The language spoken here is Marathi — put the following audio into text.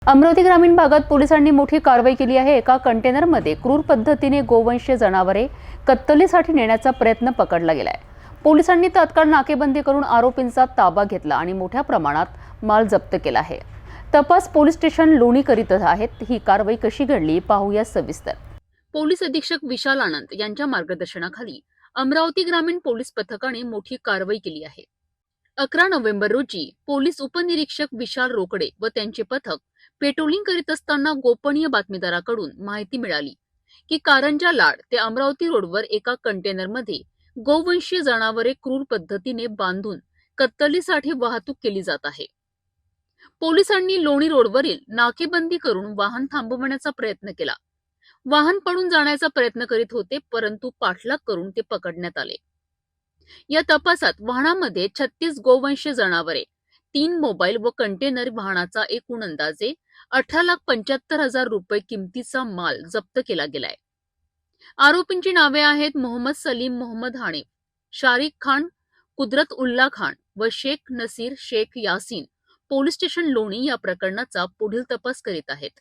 अमरावती ग्रामीण भागात पोलिसांनी मोठी कारवाई केली आहे। एका कंटेनरमध्ये क्रूर पद्धतीने गोवंशीय जनावरे कत्तलीसाठी नेण्याचा प्रयत्न पकडला गेलाय। पोलिसांनी तात्काळ नाकेबंदी करून आरोपींचा ताबा घेतला आणि मोठ्या प्रमाणात माल जप्त केला आहे। तपास पोलीस स्टेशन लोणी करीत आहेत। ही कारवाई कशी घडली पाहूया सविस्तर। पोलीस अधीक्षक विशाल आनंद यांच्या मार्गदर्शनाखाली अमरावती ग्रामीण पोलीस पथकाने मोठी कारवाई केली आहे। 11 नोव्हेंबर रोजी पोलीस उपनिरीक्षक विशाल रोकडे व त्यांचे पथक पेट्रोलिंग करीत असताना गोपनीय बातमीदाराकडून माहिती मिळाली की कारंजा लाड ते अमरावती रोडवर एका कंटेनरमध्ये गोवंशीय जनावरे क्रूर पद्धतीने बांधून कत्तलीसाठी वाहतूक केली जात आहे। पोलिसांनी लोणी रोडवरील नाकेबंदी करून वाहन थांबवण्याचा प्रयत्न केला। वाहन पळून जाण्याचा प्रयत्न करीत होते, परंतु पाठलाग करून ते पकडण्यात आले। या तपासात वाहनामध्ये 36 गोवंशीय जनावरे, 3 मोबाईल व कंटेनर वाहनाचा एकूण अंदाजे 18,75,000 रुपये किमतीचा माल जप्त केला गेलाय। आरोपींची नावे आहेत मोहम्मद सलीम मोहम्मद हानिफ, शारिक खान, कुदरत उल्ला खान व शेख नसीर शेख यासीन। पोलीस स्टेशन लोणी या प्रकरणाचा पुढील तपास करीत आहेत।